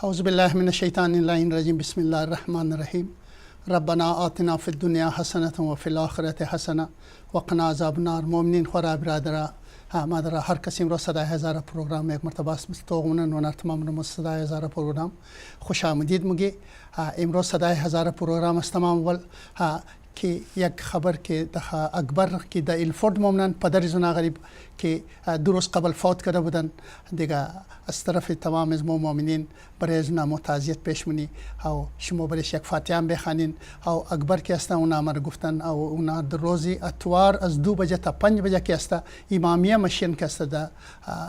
اعوذ باللہ من الشیطان الرجیم بسم اللہ الرحمن الرحیم ربنا آتنا فی الدنیا حسنۃ وفی الآخرۃ حسنہ وقنا عذاب النار. مومنین خورا برادرہ مادرہ ہر قسم رو صدای ہزارہ پروگرام ایک مرتبہ توغنن ونر تمام صدای ہزارہ پروگرام خوش آمدید مگی. امروز صدای ہزارہ پروگرام استمام ول کہ یک خبر کہ اکبر کی دا الفورد مومنان پدر زنا غریب کہ درست قبل فوت کرده بودن دیگه از طرف تمام از مومنین برای از نام و تعزیت پیش منی او شما برایش یک فاتحه هم بخوانین. او اکبر که است اونا امر گفتن او اونا در روزی اتوار از 2 بجه تا 5 بجه که است امامیه مشین که است دا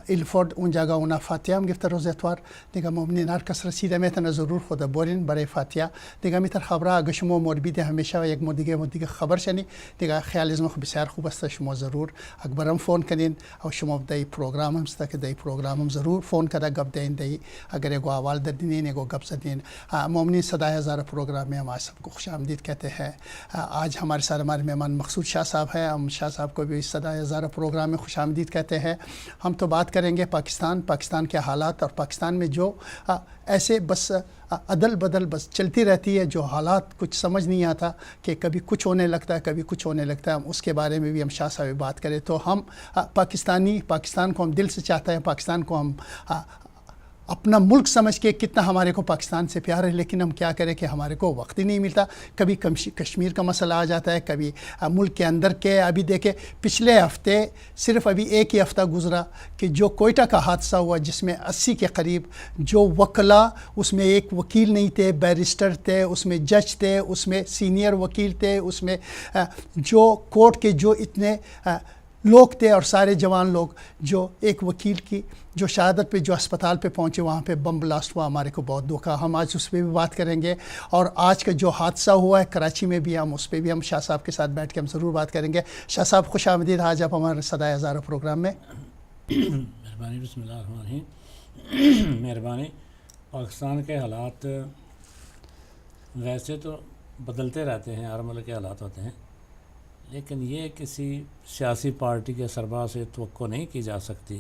الفورد اون جگه اونا فاتحه هم گفته روز اتوار دیگه مومنین هر کس رسیده میتونه ضرور خود برین برای فاتحه. دیگه میتر خبره اگه شما مربیده همیشه و یک دیگه خبر شنی دیگه خیال از ما بسیار خوب است شما ضرور اکبرم فون کنین او شما دای پروگرام هم است که دای پروگرام هم ضرور فون کرده گپ دین دای اگر ایگو اول در دینین ایگو گپ زدین. مومنین صدای ہزارہ پروگرام میں ہم آپ سب کو خوش آمدید کہتے ہیں. آج ہمارے ساتھ ہمارے مہمان مقصود شاہ صاحب ہیں. ہم شاہ صاحب کو بھی صدای ہزارہ پروگرام میں خوش آمدید کہتے ہیں. ہم تو بات کریں گے پاکستان کے حالات اور پاکستان میں جو ایسے بس عدل بدل بس چلتی رہتی ہے جو حالات کچھ سمجھ نہیں آتا کہ کبھی کچھ ہونے لگتا ہے کبھی کچھ ہونے لگتا ہے. ہم اس کے بارے میں بھی ہم شاہ صاحب بات کریں تو ہم پاکستان کو ہم دل سے چاہتے ہیں. پاکستان کو ہم اپنا ملک سمجھ کے کتنا ہمارے کو پاکستان سے پیار ہے لیکن ہم کیا کریں کہ ہمارے کو وقت ہی نہیں ملتا. کبھی کشمیر کا مسئلہ آ جاتا ہے کبھی ملک کے اندر کے. ابھی دیکھیں پچھلے ہفتے صرف ابھی ایک ہی ہفتہ گزرا کہ جو کوئٹہ کا حادثہ ہوا جس میں 80 کے قریب جو وکلا اس میں ایک وکیل نہیں تھے بیرسٹر تھے اس میں جج تھے اس میں سینئر وکیل تھے اس میں جو کورٹ کے جو اتنے لوگ تھے اور سارے جوان لوگ جو ایک وکیل کی جو شہادت پہ جو اسپتال پہ پہنچے وہاں پہ بم بلاسٹ ہوا. ہمارے کو بہت دکھا. ہم آج اس پہ بھی بات کریں گے اور آج کا جو حادثہ ہوا ہے کراچی میں بھی ہم اس پہ بھی ہم شاہ صاحب کے ساتھ بیٹھ کے ہم ضرور بات کریں گے. شاہ صاحب خوش آمدید آج آپ ہمارے صدای ہزارہ پروگرام میں. مہربانی. بسم اللہ الرحمن الرحیم. مہربانی. پاکستان کے حالات ویسے تو بدلتے رہتے ہیں ہر ملک کے حالات ہوتے ہیں لیکن یہ کسی سیاسی پارٹی کے سربراہ سے توقع نہیں کی جا سکتی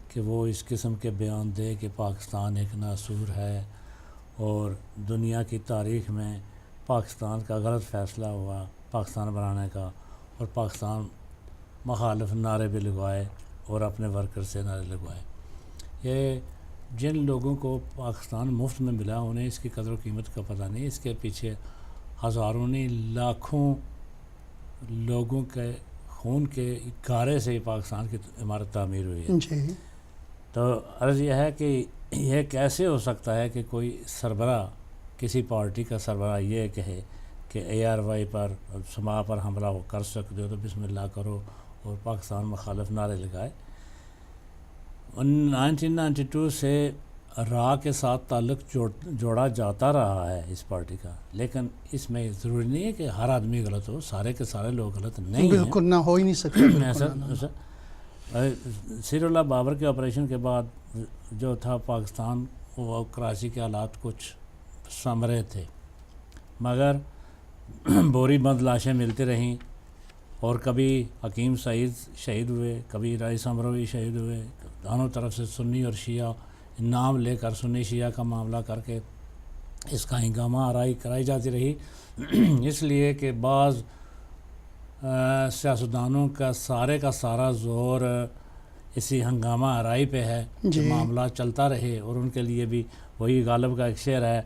کہ وہ اس قسم کے بیان دے کہ پاکستان ایک ناسور ہے اور دنیا کی تاریخ میں پاکستان کا غلط فیصلہ ہوا پاکستان بنانے کا اور پاکستان مخالف نعرے بھی لگوائے اور اپنے ورکر سے نعرے لگوائے. یہ جن لوگوں کو پاکستان مفت میں ملا انہیں اس کی قدر و قیمت کا پتہ نہیں. اس کے پیچھے ہزاروں نہیں لاکھوں لوگوں کے خون کے گارے سے پاکستان کی عمارت تعمیر ہوئی ہے. جی. تو عرض یہ ہے کہ یہ کیسے ہو سکتا ہے کہ کوئی سربراہ کسی پارٹی کا سربراہ یہ کہے کہ ARY پر سما پر حملہ وہ کر سکتے ہو تو بسم اللہ کرو اور پاکستان مخالف نعرے لگائے. 1992 سے راہ کے ساتھ تعلق جوڑا جاتا رہا ہے اس پارٹی کا لیکن اس میں ضروری نہیں ہے کہ ہر آدمی غلط ہو. سارے کے سارے لوگ غلط نہیں ہیں. بالکل نہ ہو ہی نہیں سکتا. سیر اللہ بابر کے آپریشن کے بعد جو تھا پاکستان وہ کراچی کے حالات کچھ سنورے تھے مگر بوری بند لاشیں ملتی رہیں اور کبھی حکیم سعید شہید ہوئے کبھی رئیس امروی شہید ہوئے. دونوں طرف سے سنی اور شیعہ نام لے کر سنی شیعہ کا معاملہ کر کے اس کا ہنگامہ آرائی کرائی جاتی رہی. اس لیے کہ بعض سیاستدانوں کا سارا زور اسی ہنگامہ آرائی پہ ہے کہ معاملہ چلتا رہے اور ان کے لیے بھی وہی غالب کا ایک شعر ہے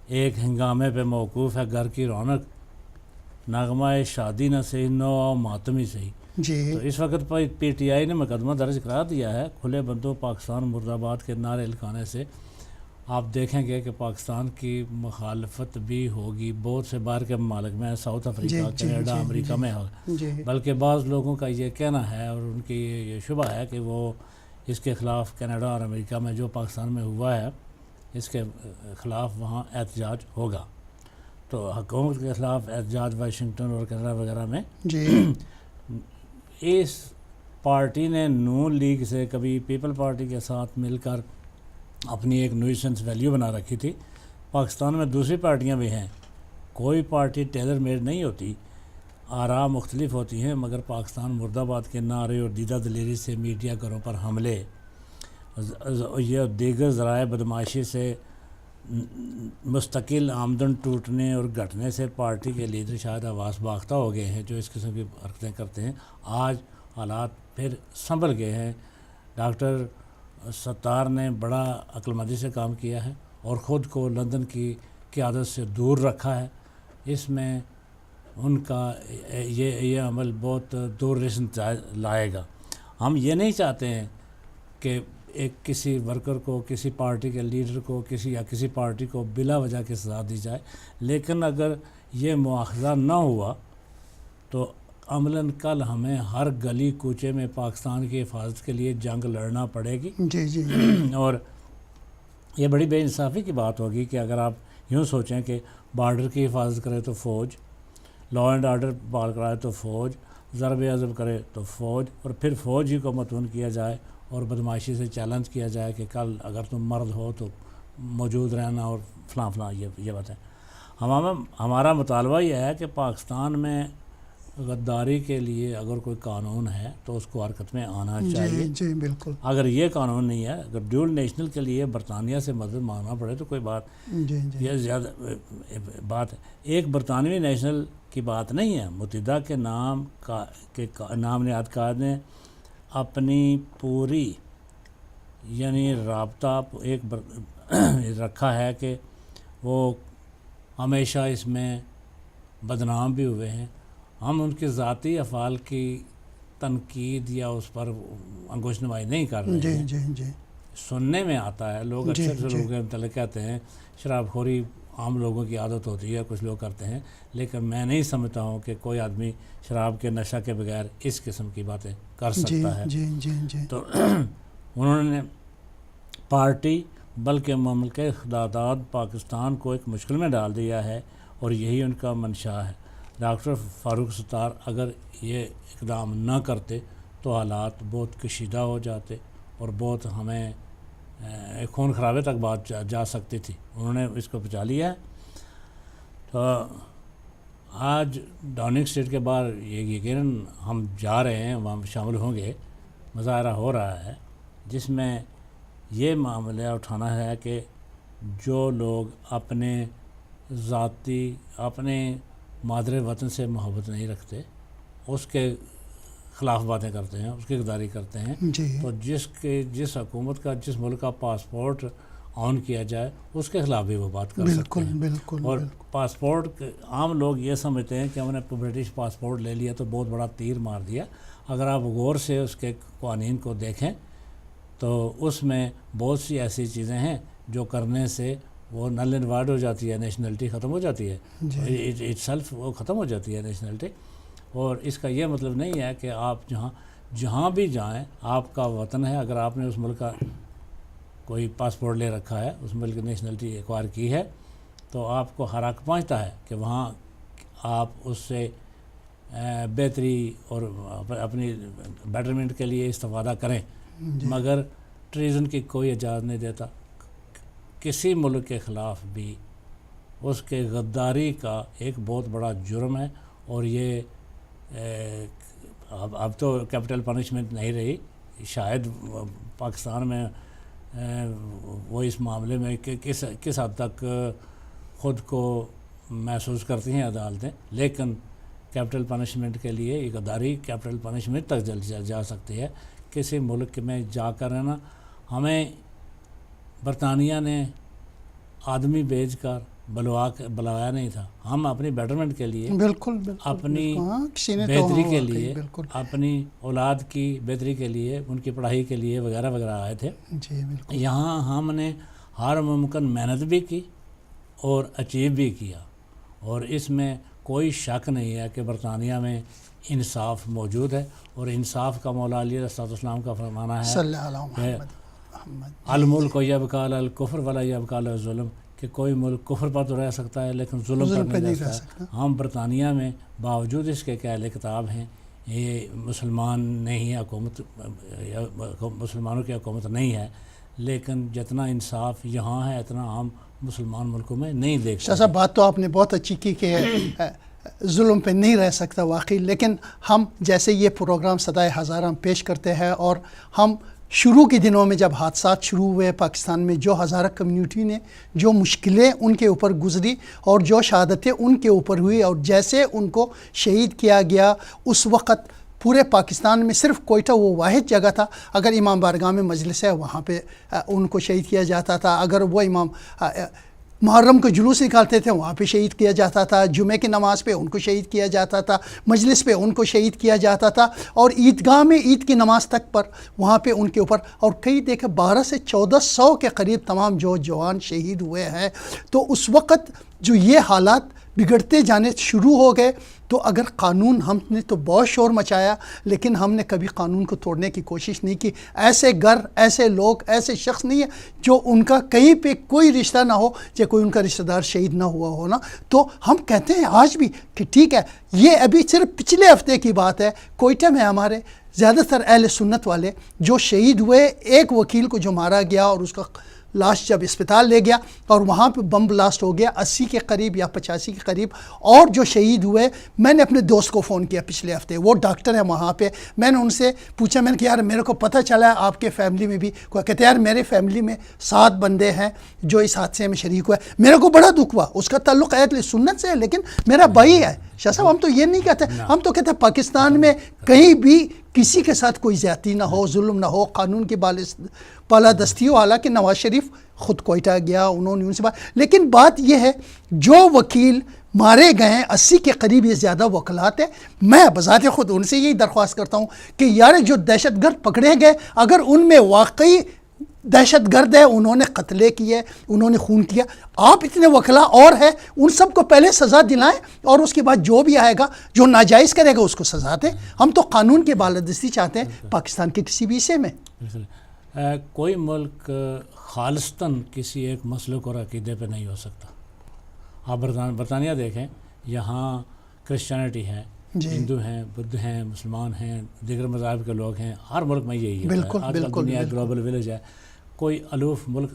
ایک ہنگامے پہ موقوف ہے گھر کی رونق نغمہ شادی نہ صحیح نو ماتمی صحیح. جی. تو اس وقت PTI نے مقدمہ درج کرا دیا ہے کھلے بندوں پاکستان مرد آباد کے نعرے لکھانے سے. آپ دیکھیں گے کہ پاکستان کی مخالفت بھی ہوگی بہت سے باہر کے ممالک میں ساؤتھ افریقہ کینیڈا امریکہ میں ہوگا. بلکہ بعض لوگوں کا یہ کہنا ہے اور ان کی یہ شبہ ہے کہ وہ اس کے خلاف کینیڈا اور امریکہ میں جو پاکستان میں ہوا ہے اس کے خلاف وہاں احتجاج ہوگا. تو حکومت کے خلاف احتجاج واشنگٹن اور کینیڈا وغیرہ میں. اس پارٹی نے نون لیگ سے کبھی پیپل پارٹی کے ساتھ مل کر اپنی ایک نویسنس ویلیو بنا رکھی تھی. پاکستان میں دوسری پارٹیاں بھی ہیں. کوئی پارٹی ٹیلر میڈ نہیں ہوتی. آراء مختلف ہوتی ہیں مگر پاکستان مرد آباد کے نعرے اور دیدہ دلیری سے میڈیا گھروں پر حملے یہ دیگر ذرائع بدماشی سے مستقل آمدن ٹوٹنے اور گھٹنے سے پارٹی کے لیڈر شاید حواس باختہ ہو گئے ہیں جو اس قسم کی حرکتیں کرتے ہیں. آج حالات پھر سنبھل گئے ہیں. ڈاکٹر ستار نے بڑا عقلمندی سے کام کیا ہے اور خود کو لندن کی قیادت سے دور رکھا ہے. اس میں ان کا یہ عمل بہت دور رس لائے گا. ہم یہ نہیں چاہتے ہیں کہ ایک کسی ورکر کو، کسی پارٹی کے لیڈر کو، کسی پارٹی کو بلا وجہ کے سزا دی جائے، لیکن اگر یہ مواخذہ نہ ہوا تو عملاً کل ہمیں ہر گلی کوچے میں پاکستان کی حفاظت کے لیے جنگ لڑنا پڑے گی. جی جی اور یہ بڑی بے انصافی کی بات ہوگی کہ اگر آپ یوں سوچیں کہ بارڈر کی حفاظت کرے تو فوج، لا اینڈ آرڈر بحال کرائے تو فوج، ضرب عضب کرے تو فوج، اور پھر فوج ہی کو متون کیا جائے اور بدمعاشی سے چیلنج کیا جائے کہ کل اگر تم مرد ہو تو موجود رہنا اور فلاں فلاں یہ باتیں. ہمارا مطالبہ یہ ہے کہ پاکستان میں غداری کے لیے اگر کوئی قانون ہے تو اس کو حرکت میں آنا چاہیے. جی بالکل. اگر یہ قانون نہیں ہے، اگر ڈیول نیشنل کے لیے برطانیہ سے مدد مانگنا پڑے تو کوئی بات یہ زیادہ بات ہے. ایک برطانوی نیشنل کی بات نہیں ہے. متحدہ کے نام نہاد قائد نے اپنی پوری یعنی رابطہ ایک رکھا ہے کہ وہ ہمیشہ اس میں بدنام بھی ہوئے ہیں. ہم ان کے ذاتی افعال کی تنقید یا اس پر انگوش نمائی نہیں کر رہے ہیں. جی جی سننے میں آتا ہے، لوگ اکثر سے لوگوں کے متعلق کہتے ہیں شراب خوری عام لوگوں کی عادت ہوتی ہے، کچھ لوگ کرتے ہیں، لیکن میں نہیں سمجھتا ہوں کہ کوئی آدمی شراب کے نشہ کے بغیر اس قسم کی باتیں کر سکتا ہے. جی جی جی. تو انہوں نے پارٹی بلکہ مملکت اقتدار پاکستان کو ایک مشکل میں ڈال دیا ہے اور یہی ان کا منشا ہے. ڈاکٹر فاروق ستار اگر یہ اقدام نہ کرتے تو حالات بہت کشیدہ ہو جاتے اور بہت ہمیں خون خرابے تک بات جا سکتی تھی. انہوں نے اس کو بچا لیا ہے. تو آج ڈاؤننگ اسٹریٹ کے بعد یہ یقیناً ہم جا رہے ہیں، وہاں شامل ہوں گے. مظاہرہ ہو رہا ہے جس میں یہ معاملہ اٹھانا ہے کہ جو لوگ اپنے ذاتی اپنے مادر وطن سے محبت نہیں رکھتے اس کے خلاف باتیں کرتے ہیں، اس کی غداری کرتے ہیں. تو جس حکومت کا جس ملک کا پاسپورٹ آن کیا جائے اس کے خلاف بھی وہ بات کر سکتے ہیں. بالکل. اور پاسپورٹ عام لوگ یہ سمجھتے ہیں کہ ہم نے برٹش پاسپورٹ لے لیا تو بہت بڑا تیر مار دیا. اگر آپ غور سے اس کے قوانین کو دیکھیں تو اس میں بہت سی ایسی چیزیں ہیں جو کرنے سے وہ نل اینڈ وائڈ ہو جاتی ہے، نیشنلٹی ختم ہو جاتی ہے. اٹ سیلف وہ ختم ہو جاتی ہے نیشنلٹی. اور اس کا یہ مطلب نہیں ہے کہ آپ جہاں بھی جائیں آپ کا وطن ہے. اگر آپ نے اس ملک کا کوئی پاسپورٹ لے رکھا ہے، اس ملک کی نیشنلٹی ایکوائر کی ہے، تو آپ کو ہر حق پہنچتا ہے کہ وہاں آپ اس سے بہتری اور اپنی بیٹرمنٹ کے لیے استفادہ کریں. مگر ٹریزن کی کوئی اجازت نہیں دیتا. کسی ملک کے خلاف بھی اس کے غداری کا ایک بہت بڑا جرم ہے. اور یہ اب تو کیپٹل پنشمنٹ نہیں رہی. شاید پاکستان میں وہ اس معاملے میں کس حد تک خود کو محسوس کرتی ہیں عدالتیں، لیکن کیپٹل پنشمنٹ کے لیے یہ غداری کیپٹل پنشمنٹ تک جا سکتی ہے. کسی ملک میں جا کر رہنا، ہمیں برطانیہ نے آدمی بھیج کر بلوایا نہیں تھا. ہم اپنی بیٹرمنٹ کے لیے، بالکل اپنی بہتری کے لیے، اپنی اولاد کی بہتری کے لیے، ان کی پڑھائی کے لیے وغیرہ وغیرہ آئے تھے. یہاں ہم نے ہر ممکن محنت بھی کی اور اچیو بھی کیا. اور اس میں کوئی شک نہیں ہے کہ برطانیہ میں انصاف موجود ہے. اور انصاف کا مولا علی علیہ السلام کا فرمانا ہے الملک یبقی علی الکفر ولا یبقی علی الظلم، کہ کوئی ملک کفر پر تو رہ سکتا ہے لیکن ظلم پر نہیں رہ سکتا. ہم برطانیہ میں باوجود اس کے کہ اہل کتاب ہیں، یہ مسلمان نہیں حکومت، مسلمانوں کی حکومت نہیں ہے، لیکن جتنا انصاف یہاں ہے اتنا ہم مسلمان ملکوں میں نہیں دیکھ سکتے. ایسا بات تو آپ نے بہت اچھی کی کہ ظلم پہ نہیں رہ سکتا واقعی. لیکن ہم جیسے یہ پروگرام صدائے ہزار ہم پیش کرتے ہیں اور ہم شروع کے دنوں میں جب حادثات شروع ہوئے پاکستان میں، جو ہزارہ کمیونٹی نے جو مشکلیں ان کے اوپر گزری اور جو شہادتیں ان کے اوپر ہوئی اور جیسے ان کو شہید کیا گیا، اس وقت پورے پاکستان میں صرف کوئٹہ وہ واحد جگہ تھا، اگر امام بارگاہ میں مجلس ہے وہاں پہ ان کو شہید کیا جاتا تھا، اگر وہ امام محرم کو جلوس نکالتے تھے وہاں پہ شہید کیا جاتا تھا، جمعہ کی نماز پہ ان کو شہید کیا جاتا تھا، مجلس پہ ان کو شہید کیا جاتا تھا، اور عیدگاہ میں عید کی نماز تک پر وہاں پہ ان کے اوپر، اور کئی دیکھے 1200 سے 1400 کے قریب تمام جو جوان شہید ہوئے ہیں۔ تو اس وقت جو یہ حالات بگڑتے جانے شروع ہو گئے، تو اگر قانون، ہم نے تو بہت شور مچایا لیکن ہم نے کبھی قانون کو توڑنے کی کوشش نہیں کی۔ ایسے گھر، ایسے لوگ، ایسے شخص نہیں ہے جو ان کا کہیں پہ کوئی رشتہ نہ ہو، یا کوئی ان کا رشتہ دار شہید نہ ہوا ہو نا۔ تو ہم کہتے ہیں آج بھی کہ ٹھیک ہے، یہ ابھی صرف پچھلے ہفتے کی بات ہے، کوئٹہ میں ہمارے زیادہ تر اہل سنت والے جو شہید ہوئے، ایک وکیل کو جو مارا گیا اور اس کا لاش جب اسپتال لے گیا اور وہاں پہ بم بلاسٹ ہو گیا 80 کے قریب یا 85 کے قریب، اور جو شہید ہوئے، میں نے اپنے دوست کو فون کیا پچھلے ہفتے، وہ ڈاکٹر ہے وہاں پہ، میں نے ان سے پوچھا، میں نے کہا یار میرے کو پتہ چلا ہے آپ کے فیملی میں بھی، کہتے یار میرے فیملی میں 7 بندے ہیں جو اس حادثے میں شریک ہوئے، میرے کو بڑا دکھ ہوا، اس کا تعلق اہل سنت سے ہے لیکن میرا بھائی ہے۔ شاہ صاحب ہم تو یہ نہیں کہتے، ہم تو کہتے ہیں پاکستان میں کہیں بھی کسی کے ساتھ کوئی زیادتی نہ ہو، ظلم نہ ہو، قانون کی بالادستی ہو۔ حالانکہ نواز شریف خود کوئٹہ گیا، انہوں نے ان سے بات، لیکن بات یہ ہے جو وکیل مارے گئے ہیں 80 کے قریب، یہ زیادہ وکلات ہیں، میں بذات خود ان سے یہی درخواست کرتا ہوں کہ یار جو دہشت گرد پکڑے گئے، اگر ان میں واقعی دہشت گرد ہے، انہوں نے قتلے کیے، انہوں نے خون کیا، آپ اتنے وکلا اور ہیں، ان سب کو پہلے سزا دلائیں اور اس کے بعد جو بھی آئے گا، جو ناجائز کرے گا اس کو سزا دیں۔ ہم تو قانون کی بالادستی چاہتے ہیں پاکستان کے کسی بھی حصے میں۔ کوئی ملک خالصتاً کسی ایک مسلک اور عقیدے پہ نہیں ہو سکتا۔ آپ برطانیہ دیکھیں، یہاں کرسچینٹی ہے، ہندو ہیں، بدھ ہیں، مسلمان ہیں، دیگر مذاہب کے لوگ ہیں، ہر ملک میں یہی ہے۔ آج کل دنیا گلوبل ولیج ہے، کوئی الوف ملک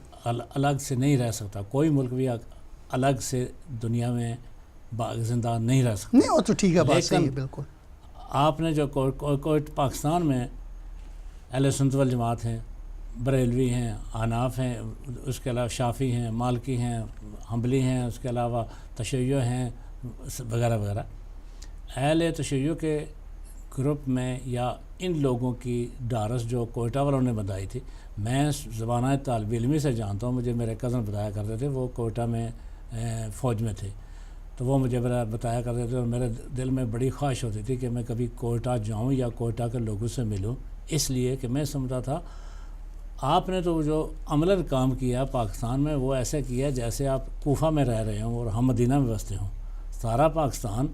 الگ سے نہیں رہ سکتا، کوئی ملک بھی الگ سے دنیا میں زندہ نہیں رہ سکتا۔ نہیں، وہ تو ٹھیک ہے، بات صحیح ہے، بالکل۔ آپ نے جو پاکستان میں اہل سنت والجماعت ہیں، بریلوی ہیں، حناف ہیں، اس کے علاوہ شافعی ہیں، مالکی ہیں، حنبلی ہیں، اس کے علاوہ تشیع ہیں وغیرہ وغیرہ، اہل تشیع کے گروپ میں یا ان لوگوں کی ڈارس جو کوئٹہ والوں نے بتائی تھی، میں زبانہ طالب علمی سے جانتا ہوں، مجھے میرے کزن بتایا کرتے تھے، وہ کوئٹہ میں فوج میں تھے، تو وہ مجھے بتایا کرتے تھے، اور میرے دل میں بڑی خواہش ہوتی تھی کہ میں کبھی کوئٹہ جاؤں یا کوئٹہ کے لوگوں سے ملوں، اس لیے کہ میں سمجھتا تھا آپ نے تو جو عملاً کام کیا پاکستان میں وہ ایسے کیا جیسے آپ کوفہ میں رہ رہے ہوں اور ہم مدینہ میں بستے ہوں۔ سارا پاکستان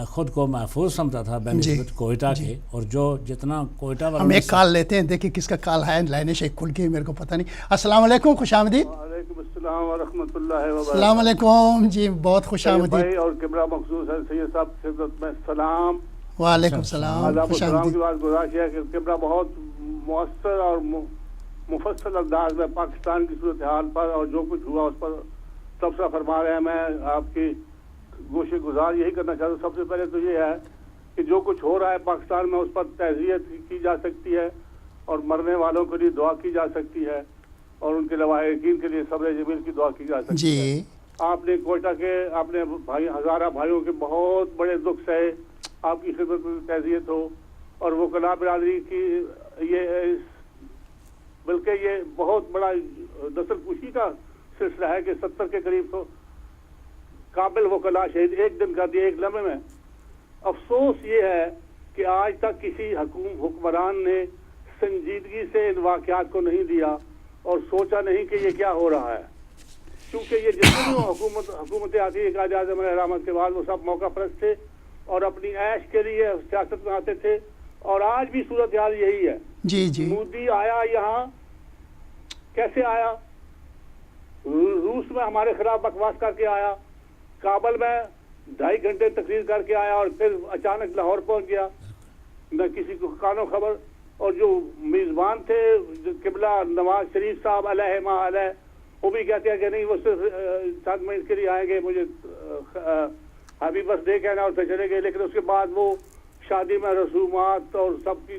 خود کو محفوظ سمجھتا تھا بنسبت کوئٹہ کے، اور جو جتنا کوئٹہ والوں ہم ایک کال لیتے ہیں، دیکھیں کس کا کال ہے، لائنیں شیخ کھل گئی، میرے کو پتہ نہیں۔ السلام علیکم، خوش آمدید۔ وعلیکم السلام ورحمۃ اللہ وبرکاتہ۔ السلام علیکم جی، بہت خوش آمدید۔ اور کیمرہ مخصوص ہے سید صاحب سے خدمت میں سلام۔ وعلیکم السلام، خوش السلام کی آمدید۔ بات گزارش ہے کہ کیمرہ بہت مؤثر اور مفصل انداز میں پاکستان کی صورتحال پر اور جو کچھ ہوا اس پر تبصرہ فرما رہے ہیں۔ میں آپ کی گوشے گزار یہی کرنا چاہتا ہوں، سب سے پہلے تو یہ ہے کہ جو کچھ ہو رہا ہے پاکستان میں اس پر تعزیت کی جا سکتی ہے اور مرنے والوں کے لیے دعا کی جا سکتی ہے اور ان کے لواحقین کے لیے صبر جمیل کی دعا کی جا سکتی ہے۔ آپ نے کوئٹہ کے اپنے بھائی ہزارہ بھائیوں کے بہت بڑے دکھ سہے، آپ کی خدمت میں تعزیت ہو، اور وہ کلا برادری کی یہ بلکہ یہ بہت بڑا نسل کشی کا سلسلہ ہے کہ 70 کے قریب تو قابل وکلا شہید ایک دن کر دیا، ایک لمحے میں۔ افسوس یہ ہے کہ آج تک کسی حکمران نے سنجیدگی سے ان واقعات کو نہیں دیا اور سوچا نہیں کہ یہ کیا ہو رہا ہے، کیونکہ یہ جتنی حکومتیں آتی ہے قائد اعظم علیہ رحمت کے بعد وہ سب موقع پرست تھے اور اپنی عیش کے لیے سیاست میں آتے تھے، اور آج بھی صورتحال یہی ہے۔ جی مودی آیا یہاں، کیسے آیا؟ روس میں ہمارے خلاف بکواس کر کے آیا، کابل میں 2.5 گھنٹے تقریر کر کے آیا اور پھر اچانک لاہور پہنچ گیا، نہ کسی کو کانوں خبر۔ اور جو میزبان تھے قبلہ نواز شریف صاحب علیہ ما علیہ، وہ بھی کہتے ہیں کہ نہیں وہ صرف چند منٹ کے لیے آئیں گے، مجھے ہیپی برتھ ڈے کہنا اور پھر چلے گئے، لیکن اس کے بعد وہ شادی میں رسومات اور سب کی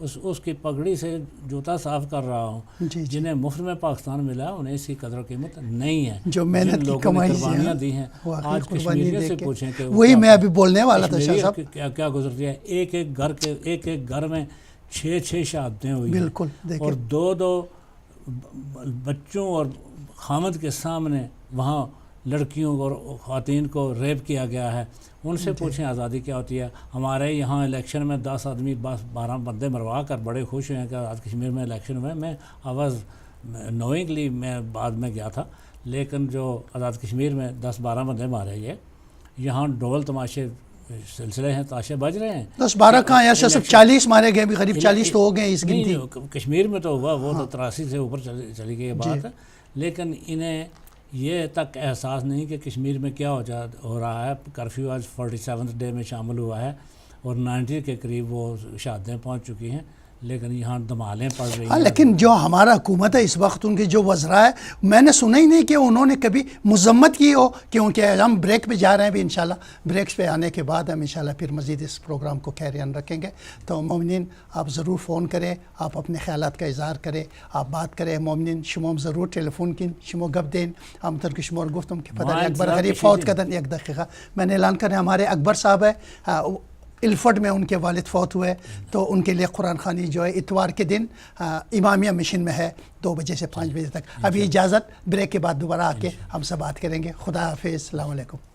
اس کی پگڑی سے جوتا صاف کر رہا ہوں. جی جنہیں مفت میں پاکستان ملا انہیں اس کی قدر و قیمت نہیں ہے. جو محنت کی کمائی سے قربانیاں دی ہیں. آج کشمیریوں سے پوچھیں کہ وہی میں ابھی بولنے والا تھا شاہ صاحب, کیا گزرتی ہے. ایک گھر میں 6 شہادتیں ہوئی ہیں, بالکل اور 2 بچوں اور خامد کے سامنے وہاں لڑکیوں اور خواتین کو ریپ کیا گیا ہے. ان سے پوچھیں آزادی کیا ہوتی ہے. ہمارے یہاں الیکشن میں 10 آدمی 12 بندے مروا کر بڑے خوش ہوئے ہیں کہ آزاد کشمیر میں الیکشن ہوئے. میں آواز نوئنگلی میں بعد میں گیا تھا, لیکن جو آزاد کشمیر میں 10-12 بندے مارے گئے, یہاں ڈول تماشے سلسلے ہیں, تاشے بج رہے ہیں. 10-12 کہاں یا صرف 40 مارے گئے, بھی قریب 40 تو ہو گئے اس گنتی. کشمیر میں تو ہوا, وہ تو 83 سے اوپر چلی گئی بات ہے. لیکن انہیں یہ تک احساس نہیں کہ کشمیر میں کیا ہو رہا ہے. کرفیو آج 47 ڈے میں شامل ہوا ہے اور 90 کے قریب وہ شہادتیں پہنچ چکی ہیں, لیکن یہاں دھمالیں پڑ رہی ہیں. لیکن جو ہمارا حکومت ہے اس وقت, ان کے جو وزراء ہے, میں نے سنا ہی نہیں کہ انہوں نے کبھی مذمت کی ہو, کیونکہ ہم بریک پہ جا رہے ہیں بھی انشاءاللہ. بریکس پہ آنے کے بعد ہم انشاءاللہ پھر مزید اس پروگرام کو کیری رکھیں گے. تو مومنین آپ ضرور فون کریں, آپ اپنے خیالات کا اظہار کریں, آپ بات کریں. مومنین شموم ضرور ٹیلیفون کن شمو گپ دین ہم ترک شمور گفتم کہ پتہ اکبر غریب فوت کردن 1 دقیقہ. میں نے اعلان کریں, ہمارے اکبر صاحب ہے الفٹ میں ان کے والد فوت ہوئے, تو ان کے لیے قرآن خوانی جو ہے اتوار کے دن امامیہ مشن میں ہے 2 بجے سے 5 بجے تک. ابھی اجازت, بریک کے بعد دوبارہ آ کے ہم سے بات کریں گے. خدا حافظ, السلام علیکم.